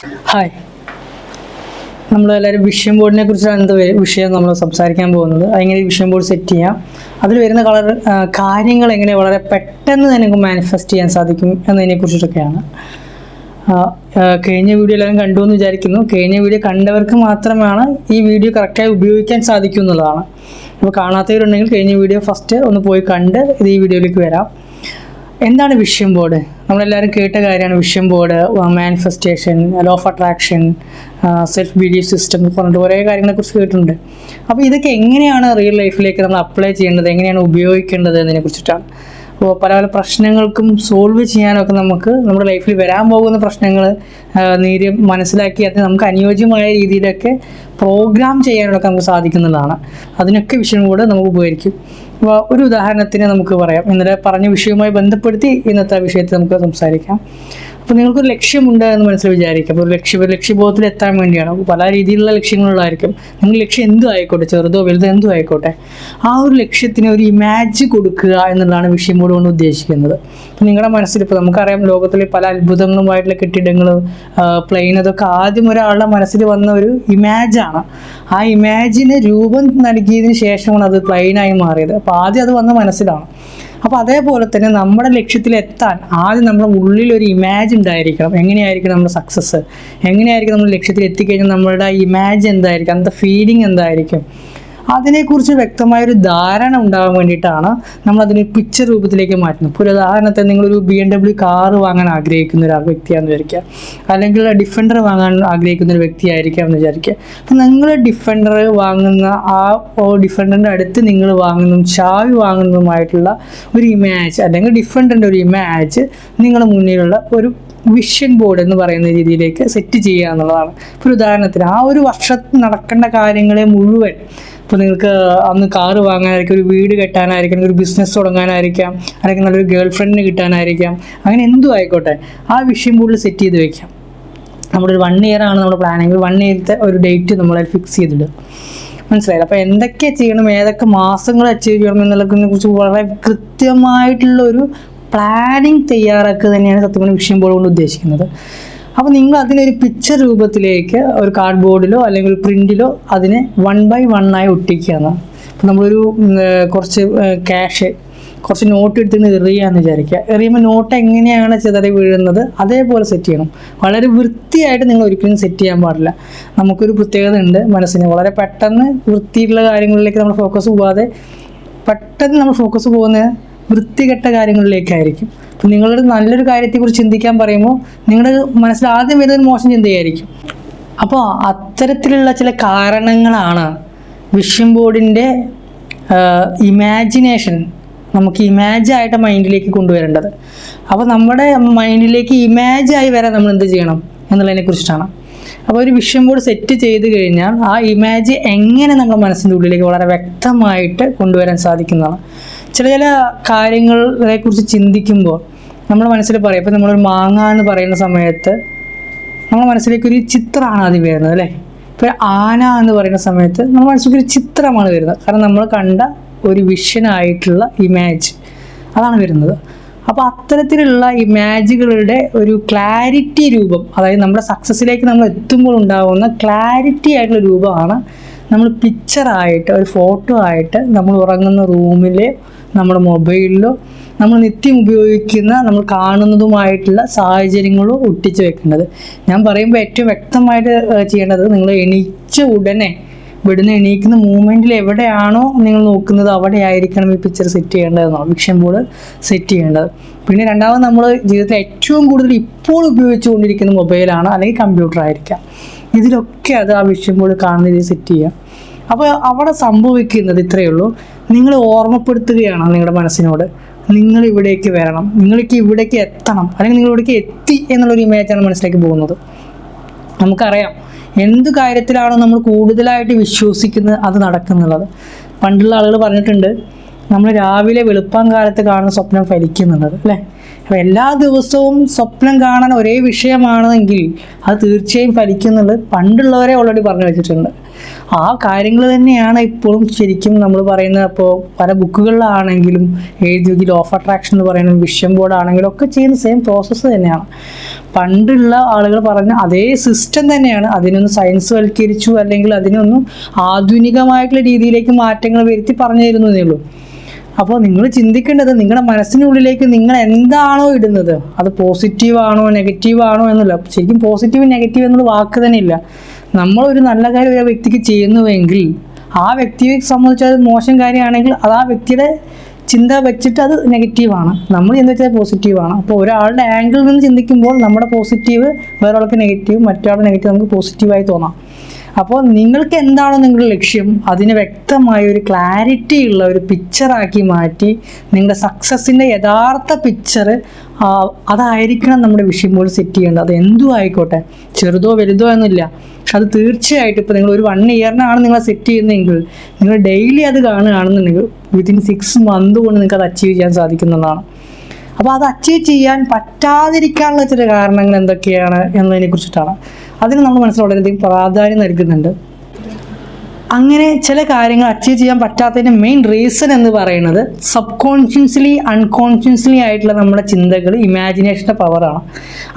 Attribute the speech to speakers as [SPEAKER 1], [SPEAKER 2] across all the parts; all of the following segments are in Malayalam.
[SPEAKER 1] ഹായ്, നമ്മളെല്ലാവരും വിഷൻ ബോർഡിനെ കുറിച്ചാണ് വിഷയം നമ്മൾ സംസാരിക്കാൻ പോകുന്നത്. എങ്ങനെ വിഷൻ ബോർഡ് സെറ്റ് ചെയ്യാം, അതിൽ വരുന്ന കാര്യങ്ങൾ എങ്ങനെ വളരെ പെട്ടെന്ന് തന്നെ മാനിഫെസ്റ്റ് ചെയ്യാൻ സാധിക്കും എന്നതിനെ കുറിച്ചിട്ടൊക്കെയാണ്. കഴിഞ്ഞ വീഡിയോ എല്ലാവരും കണ്ടു എന്ന് വിചാരിക്കുന്നു. കഴിഞ്ഞ വീഡിയോ കണ്ടവർക്ക് മാത്രമാണ് ഈ വീഡിയോ കറക്റ്റായി ഉപയോഗിക്കാൻ സാധിക്കും എന്നുള്ളതാണ്. അപ്പോൾ കാണാത്തവരുണ്ടെങ്കിൽ കഴിഞ്ഞ വീഡിയോ ഫസ്റ്റ് ഒന്ന് പോയി കണ്ട് ഈ വീഡിയോയിലേക്ക് വരാം. എന്താണ് വിഷൻ ബോർഡ്? നമ്മളെല്ലാവരും കേട്ട കാര്യമാണ് vision board, manifestation, law of attraction, self belief system എന്ന് പറഞ്ഞിട്ട് കുറേ കാര്യങ്ങളെക്കുറിച്ച് കേട്ടിട്ടുണ്ട്. അപ്പോൾ ഇതൊക്കെ എങ്ങനെയാണ് റിയൽ ലൈഫിലേക്ക് നമ്മൾ അപ്ലൈ ചെയ്യേണ്ടത്, എങ്ങനെയാണ് ഉപയോഗിക്കേണ്ടത് എന്നതിനെ കുറിച്ചിട്ടാണ്. അപ്പോൾ പല പല പ്രശ്നങ്ങൾക്കും സോൾവ് ചെയ്യാനൊക്കെ നമുക്ക് നമ്മുടെ ലൈഫിൽ വരാൻ പോകുന്ന പ്രശ്നങ്ങൾ മനസ്സിലാക്കി അത് നമുക്ക് അനുയോജ്യമായ രീതിയിലൊക്കെ പ്രോഗ്രാം ചെയ്യാനൊക്കെ നമുക്ക് സാധിക്കുന്നതാണ്. അതിനൊക്കെ വിഷൻ ബോർഡ് നമുക്ക് ഉപകരിക്കും. അപ്പോൾ ഒരു ഉദാഹരണത്തിന് നമുക്ക് പറയാം. ഇന്നലെ പറഞ്ഞ വിഷയവുമായി ബന്ധപ്പെടുത്തി ഇന്നത്തെ വിഷയത്തിൽ നമുക്ക് സംസാരിക്കാം. അപ്പോൾ നിങ്ങൾക്കൊരു ലക്ഷ്യമുണ്ട് എന്ന് മനസ്സിൽ വിചാരിക്കാം. അപ്പോൾ ലക്ഷ്യബോധത്തിൽ എത്താൻ വേണ്ടിയാണ്. പല രീതിയിലുള്ള ലക്ഷ്യങ്ങളുള്ളതായിരിക്കും. നിങ്ങൾ ലക്ഷ്യം എന്തും ആയിക്കോട്ടെ, ചെറുതോ വലുതോ എന്തും ആയിക്കോട്ടെ, ആ ഒരു ലക്ഷ്യത്തിന് ഒരു ഇമാജ് കൊടുക്കുക എന്നുള്ളതാണ് വിഷൻ ബോർഡ് കൊണ്ട് ഉദ്ദേശിക്കുന്നത്. അപ്പോൾ നിങ്ങളുടെ മനസ്സിൽ ഇപ്പോൾ നമുക്കറിയാം, ലോകത്തിലെ പല അത്ഭുതങ്ങളുമായിട്ടുള്ള കെട്ടിടങ്ങൾ, പ്ലെയിൻ, അതൊക്കെ ആദ്യം ഒരാളുടെ മനസ്സിൽ വന്ന ഒരു ഇമാജാണ്. ആ ഇമാജിന് രൂപം നൽകിയതിന് ശേഷമാണ് അത് പ്ലെയിനായി മാറിയത്. അപ്പോൾ ആദ്യം അത് വന്ന മനസ്സിലാണ്. അപ്പോൾ അതേപോലെ തന്നെ നമ്മുടെ ലക്ഷ്യത്തിലെത്താൻ ആദ്യം നമ്മുടെ ഉള്ളിലൊരു ഇമാജ് ഉണ്ടായിരിക്കണം. എങ്ങനെയായിരിക്കും നമ്മുടെ സക്സസ്, എങ്ങനെയായിരിക്കും നമ്മൾ ലക്ഷ്യത്തിൽ എത്തിക്കഴിഞ്ഞാൽ നമ്മളുടെ ഇമാജ് എന്തായിരിക്കും, അന്നത്തെ ഫീലിംഗ് എന്തായിരിക്കും, അതിനെക്കുറിച്ച് വ്യക്തമായൊരു ധാരണ ഉണ്ടാകാൻ വേണ്ടിയിട്ടാണ് നമ്മളതിനെ പിക്ചർ രൂപത്തിലേക്ക് മാറ്റുന്നത്. ഇപ്പോൾ ഒരു ഉദാഹരണത്തിന് നിങ്ങളൊരു BMW കാറ് വാങ്ങാൻ ആഗ്രഹിക്കുന്ന ഒരു വ്യക്തിയാണെന്ന് വിചാരിക്കുക, അല്ലെങ്കിൽ ഡിഫൻഡർ വാങ്ങാൻ ആഗ്രഹിക്കുന്ന ഒരു വ്യക്തിയായിരിക്കാം എന്ന് വിചാരിക്കുക. അപ്പം നിങ്ങൾ ഡിഫൻഡർ വാങ്ങുന്ന ആ ഡിഫൻഡറിൻ്റെ അടുത്ത് നിങ്ങൾ വാങ്ങുന്നതും ചാവി വാങ്ങുന്നതുമായിട്ടുള്ള ഒരു ഇമേജ്, അല്ലെങ്കിൽ ഡിഫൻഡറിൻ്റെ ഒരു ഇമേജ് നിങ്ങളുടെ മുന്നിലുള്ള ഒരു വിഷൻ ബോർഡ് എന്ന് പറയുന്ന രീതിയിലേക്ക് സെറ്റ് ചെയ്യുക എന്നുള്ളതാണ്. ഇപ്പോൾ ഉദാഹരണത്തിന് ആ ഒരു വർഷത്തിൽ നടക്കേണ്ട കാര്യങ്ങളെ മുഴുവൻ, ഇപ്പോൾ നിങ്ങൾക്ക് അന്ന് കാറ് വാങ്ങാനായിരിക്കും, ഒരു വീട് കെട്ടാനായിരിക്കും, ഒരു ബിസിനസ് തുടങ്ങാനായിരിക്കാം, അല്ലെങ്കിൽ നല്ലൊരു ഗേൾ ഫ്രണ്ടിന് കിട്ടാനായിരിക്കാം, അങ്ങനെ എന്തും ആയിക്കോട്ടെ, ആ വിഷൻ ബോർഡിൽ സെറ്റ് ചെയ്ത് വെക്കാം. നമ്മുടെ ഒരു 1 year ആണ് നമ്മുടെ പ്ലാനെങ്കിൽ 1 yearത്തെ ഒരു ഡേറ്റ് നമ്മളത് ഫിക്സ് ചെയ്തിടുക. മനസ്സിലായില്ല? അപ്പോൾ എന്തൊക്കെ ചെയ്യണം, ഏതൊക്കെ മാസങ്ങൾ അച്ചീവ് ചെയ്യണം എന്നുള്ളതിനെ കുറിച്ച് വളരെ കൃത്യമായിട്ടുള്ളൊരു പ്ലാനിങ് തയ്യാറാക്കുക തന്നെയാണ് സത്യം പറഞ്ഞാൽ വിഷൻ ബോർഡ് കൊണ്ട് ഉദ്ദേശിക്കുന്നത്. അപ്പോൾ നിങ്ങൾ അതിനൊരു പിക്ചർ രൂപത്തിലേക്ക് ഒരു കാർഡ് ബോർഡിലോ അല്ലെങ്കിൽ ഒരു പ്രിൻറ്റിലോ അതിനെ 1 by 1 ആയി ഒട്ടിക്കുക എന്നാണ്. ഇപ്പോൾ നമ്മളൊരു കുറച്ച് ക്യാഷ്, കുറച്ച് നോട്ട് എടുത്തിട്ട് എറിയാന്ന് വിചാരിക്കുക. എറിയുമ്പോൾ നോട്ട് എങ്ങനെയാണ് ചിതറി വീഴുന്നത് അതേപോലെ സെറ്റ് ചെയ്യണം. വളരെ വൃത്തിയായിട്ട് നിങ്ങൾ ഒരിക്കലും സെറ്റ് ചെയ്യാൻ പാടില്ല. നമുക്കൊരു പ്രത്യേകത ഉണ്ട് മനസ്സിന്, വളരെ പെട്ടെന്ന് വൃത്തിയുള്ള കാര്യങ്ങളിലേക്ക് നമ്മൾ ഫോക്കസ് പോകാതെ പെട്ടെന്ന് നമ്മൾ ഫോക്കസ് പോകുന്ന വൃത്തികെട്ട കാര്യങ്ങളിലേക്കായിരിക്കും. അപ്പം നിങ്ങളുടെ നല്ലൊരു കാര്യത്തെക്കുറിച്ച് ചിന്തിക്കാൻ പറയുമ്പോൾ നിങ്ങളുടെ മനസ്സിൽ ആദ്യം വരുന്നൊരു മോശം ചിന്തയായിരിക്കും. അപ്പോൾ അത്തരത്തിലുള്ള ചില കാരണങ്ങളാണ് വിഷൻ ബോർഡിൻ്റെ ഇമാജിനേഷൻ നമുക്ക് ഇമാജായിട്ട് മൈൻഡിലേക്ക് കൊണ്ടുവരേണ്ടത്. അപ്പോൾ നമ്മുടെ മൈൻഡിലേക്ക് ഇമാജായി വരാൻ നമ്മൾ എന്ത് ചെയ്യണം എന്നുള്ളതിനെ കുറിച്ചിട്ടാണ്. അപ്പോൾ ഒരു വിഷൻ ബോർഡ് സെറ്റ് ചെയ്ത് കഴിഞ്ഞാൽ ആ ഇമാജ് എങ്ങനെ നമ്മുടെ മനസ്സിൻ്റെ ഉള്ളിലേക്ക് വളരെ വ്യക്തമായിട്ട് കൊണ്ടുവരാൻ സാധിക്കുന്നതാണ്. ചില കാര്യങ്ങളെ കുറിച്ച് ചിന്തിക്കുമ്പോൾ നമ്മുടെ മനസ്സിൽ പറയും. ഇപ്പോൾ നമ്മളൊരു മാങ്ങ എന്ന് പറയുന്ന സമയത്ത് നമ്മുടെ മനസ്സിലേക്ക് ഒരു ചിത്രമാണ് ആദ്യം വരുന്നത്, അല്ലേ? ഇപ്പോൾ ആന എന്ന് പറയുന്ന സമയത്ത് നമ്മുടെ മനസ്സിലേക്ക് ഒരു ചിത്രമാണ് വരുന്നത്. കാരണം നമ്മൾ കണ്ട ഒരു വിഷനായിട്ടുള്ള ഇമേജ് അതാണ് വരുന്നത്. അപ്പോൾ അത്തരത്തിലുള്ള ഇമേജുകളുടെ ഒരു ക്ലാരിറ്റി രൂപം, അതായത് നമ്മുടെ സക്സസ്സിലേക്ക് നമ്മൾ എത്തുമ്പോൾ ഉണ്ടാകുന്ന ക്ലാരിറ്റി ആയിട്ടുള്ള രൂപമാണ് നമ്മൾ പിക്ചറായിട്ട്, ഒരു ഫോട്ടോ ആയിട്ട് നമ്മൾ ഉറങ്ങുന്ന റൂമിലെ, നമ്മുടെ മൊബൈലിലോ, നമ്മൾ നിത്യം ഉപയോഗിക്കുന്ന, നമ്മൾ കാണുന്നതുമായിട്ടുള്ള സാഹചര്യങ്ങളോ ഒട്ടിച്ച് വെക്കേണ്ടത്. ഞാൻ പറയുമ്പോൾ ഏറ്റവും വ്യക്തമായിട്ട് ചെയ്യേണ്ടത്, നിങ്ങൾ എണീച്ച ഉടനെ ഇവിടുന്ന് എണീക്കുന്ന മൂമെൻറ്റിൽ എവിടെയാണോ നിങ്ങൾ നോക്കുന്നത് അവിടെ ആയിരിക്കണം ഈ പിക്ചർ സെറ്റ് ചെയ്യേണ്ടതെന്നാണ് വിഷൻ ബോർഡ് സെറ്റ് ചെയ്യേണ്ടത്. പിന്നെ രണ്ടാമത്, നമ്മൾ ജീവിതത്തിൽ ഏറ്റവും കൂടുതൽ ഇപ്പോൾ ഉപയോഗിച്ചുകൊണ്ടിരിക്കുന്ന മൊബൈലാണ് അല്ലെങ്കിൽ കമ്പ്യൂട്ടർ ആയിരിക്കാം. ഇതിലൊക്കെ അത് ആ വിഷൻ ബോർഡ് കാണുന്ന രീതിയിൽ സെറ്റ് ചെയ്യുക. അപ്പോൾ അവിടെ സംഭവിക്കുന്നത് ഇത്രയേ ഉള്ളൂ. നിങ്ങൾ ഓർമ്മപ്പെടുത്തുകയാണ് നിങ്ങളുടെ മനസ്സിനോട്, നിങ്ങൾ ഇവിടേക്ക് വരണം, നിങ്ങൾക്ക് ഇവിടേക്ക് എത്തണം, അല്ലെങ്കിൽ നിങ്ങൾ ഇവിടേക്ക് എത്തി എന്നുള്ളൊരു ഇമേജാണ് മനസ്സിലേക്ക് പോകുന്നത്. നമുക്കറിയാം എന്ത് കാര്യത്തിലാണോ നമ്മൾ കൂടുതലായിട്ട് വിശ്വസിക്കുന്നത് അത് നടക്കുന്നുള്ളത്. പണ്ടുള്ള ആളുകൾ പറഞ്ഞിട്ടുണ്ട്, നമ്മൾ രാവിലെ വെളുപ്പാൻ കാലത്ത് കാണുന്ന സ്വപ്നം ഫലിക്കുന്നുള്ളത്, അല്ലേ? അപ്പോൾ എല്ലാ ദിവസവും സ്വപ്നം കാണാൻ ഒരേ വിഷയമാണെങ്കിൽ അത് തീർച്ചയായും ഫലിക്കുന്നുള്ളത് പണ്ടുള്ളവരെ ഓൾറെഡി പറഞ്ഞു വെച്ചിട്ടുണ്ട്. ആ കാര്യങ്ങൾ തന്നെയാണ് ഇപ്പോഴും ശരിക്കും നമ്മൾ പറയുന്നത്. അപ്പോൾ പല ബുക്കുകളിലാണെങ്കിലും എഴുതി ലോ ഓഫ് അട്രാക്ഷൻ എന്ന് പറയുന്ന വിഷൻ ബോർഡ് ആണെങ്കിലും ഒക്കെ ചെയ്യുന്ന സെയിം പ്രോസസ്സ് തന്നെയാണ്. പണ്ടുള്ള ആളുകൾ പറഞ്ഞ അതേ സിസ്റ്റം തന്നെയാണ്. അതിനൊന്ന് സയൻസ് വൽക്കരിച്ചു, അല്ലെങ്കിൽ അതിനൊന്നും ആധുനികമായിട്ടുള്ള രീതിയിലേക്ക് മാറ്റങ്ങൾ വരുത്തി പറഞ്ഞു തരുന്നതേ ഉള്ളൂ. അപ്പോൾ നിങ്ങൾ ചിന്തിക്കേണ്ടത് നിങ്ങളുടെ മനസ്സിനുള്ളിലേക്ക് നിങ്ങൾ എന്താണോ ഇടുന്നത്, അത് പോസിറ്റീവാണോ നെഗറ്റീവാണോ എന്നല്ല. ശരിക്കും പോസിറ്റീവ് നെഗറ്റീവ് എന്നുള്ള വാക്ക് തന്നെ ഇല്ല. നമ്മളൊരു നല്ല കാര്യം ഒരു വ്യക്തിക്ക് ചെയ്യുന്നുവെങ്കിൽ ആ വ്യക്തിയെ സംബന്ധിച്ച് അത് മോശം കാര്യമാണെങ്കിൽ അത് ആ വ്യക്തിയുടെ ചിന്ത വെച്ചിട്ട് അത് നെഗറ്റീവാണ്, നമ്മൾ ചിന്ത വെച്ചാൽ പോസിറ്റീവാണ്. അപ്പോൾ ഒരാളുടെ ആംഗിളിൽ നിന്ന് ചിന്തിക്കുമ്പോൾ നമ്മുടെ പോസിറ്റീവ് വേറൊരാൾക്ക് നെഗറ്റീവ്, മറ്റൊരാളുടെ നെഗറ്റീവ് നമുക്ക് പോസിറ്റീവായി തോന്നാം. അപ്പോൾ നിങ്ങൾക്ക് എന്താണോ നിങ്ങളുടെ ലക്ഷ്യം അതിന് വ്യക്തമായ ഒരു ക്ലാരിറ്റി ഉള്ള ഒരു പിക്ചറാക്കി മാറ്റി നിങ്ങളുടെ സക്സസിൻ്റെ യഥാർത്ഥ പിക്ചർ അതായിരിക്കണം നമ്മുടെ വിഷൻ ബോർഡ് സെറ്റ് ചെയ്യേണ്ടത്. അത് എന്തും ആയിക്കോട്ടെ, ചെറുതോ വലുതോ എന്നില്ല. അത് തീർച്ചയായിട്ടും ഇപ്പോൾ നിങ്ങൾ ഒരു 1 ഇയറിനാണ് നിങ്ങൾ സെറ്റ് ചെയ്യുന്നതെങ്കിൽ നിങ്ങൾ ഡെയിലി അത് കാണുകയാണെന്നുണ്ടെങ്കിൽ വിത്തിൻ 6 മന്ത് കൊണ്ട് നിങ്ങൾക്ക് അത് അച്ചീവ് ചെയ്യാൻ സാധിക്കുന്നതാണ്. അപ്പോൾ അത് അച്ചീവ് ചെയ്യാൻ പറ്റാതിരിക്കാനുള്ള ചില കാരണങ്ങൾ എന്തൊക്കെയാണ് എന്നതിനെ കുറിച്ചിട്ടാണ്. അതിന് നമ്മൾ മനസ്സിൽ വളരെയധികം പ്രാധാന്യം നൽകുന്നുണ്ട്. അങ്ങനെ ചില കാര്യങ്ങൾ അച്ചീവ് ചെയ്യാൻ പറ്റാത്തതിൻ്റെ മെയിൻ റീസൺ എന്ന് പറയുന്നത് സബ് കോൺഷ്യസ്ലി അൺകോൺഷ്യസ്ലി ആയിട്ടുള്ള നമ്മുടെ ചിന്തകൾ, ഇമാജിനേഷൻ്റെ പവറാണ്.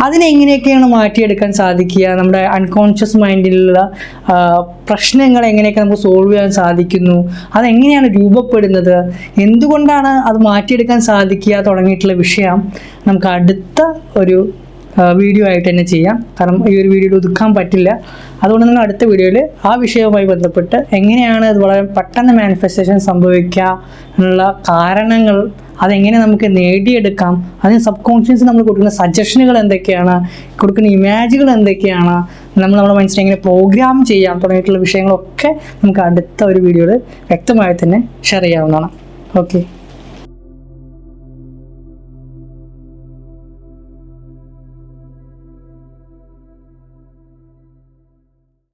[SPEAKER 1] അതിനെങ്ങനെയൊക്കെയാണ് മാറ്റിയെടുക്കാൻ സാധിക്കുക, നമ്മുടെ അൺകോൺഷ്യസ് മൈൻഡിലുള്ള പ്രശ്നങ്ങൾ എങ്ങനെയൊക്കെ നമുക്ക് സോൾവ് ചെയ്യാൻ സാധിക്കുന്നു, അതെങ്ങനെയാണ് രൂപപ്പെടുന്നത്, എന്തുകൊണ്ടാണ് അത് മാറ്റിയെടുക്കാൻ സാധിക്കുക തുടങ്ങിയിട്ടുള്ള വിഷയം നമുക്ക് അടുത്ത ഒരു വീഡിയോ ആയിട്ട് തന്നെ ചെയ്യാം. കാരണം ഈ ഒരു വീഡിയോയിൽ ഒതുക്കാൻ പറ്റില്ല. അതുകൊണ്ട് നിങ്ങൾ അടുത്ത വീഡിയോയിൽ ആ വിഷയവുമായി ബന്ധപ്പെട്ട് എങ്ങനെയാണ് അത് വളരെ പെട്ടെന്ന് മാനിഫെസ്റ്റേഷൻ സംഭവിക്കുക എന്നുള്ള കാരണങ്ങൾ, അതെങ്ങനെ നമുക്ക് നേടിയെടുക്കാം, അതിന് സബ് കോൺഷ്യൻസ് നമ്മൾ കൊടുക്കുന്ന സജഷനുകൾ എന്തൊക്കെയാണ്, കൊടുക്കുന്ന ഇമേജുകൾ എന്തൊക്കെയാണ്, നമ്മൾ നമ്മുടെ മനസ്സിനെ എങ്ങനെ പ്രോഗ്രാം ചെയ്യാം തുടങ്ങിയിട്ടുള്ള വിഷയങ്ങളൊക്കെ നമുക്ക് അടുത്ത ഒരു വീഡിയോയിൽ വ്യക്തമായി തന്നെ ഷെയർ ചെയ്യാവുന്നതാണ്. ഓക്കെ.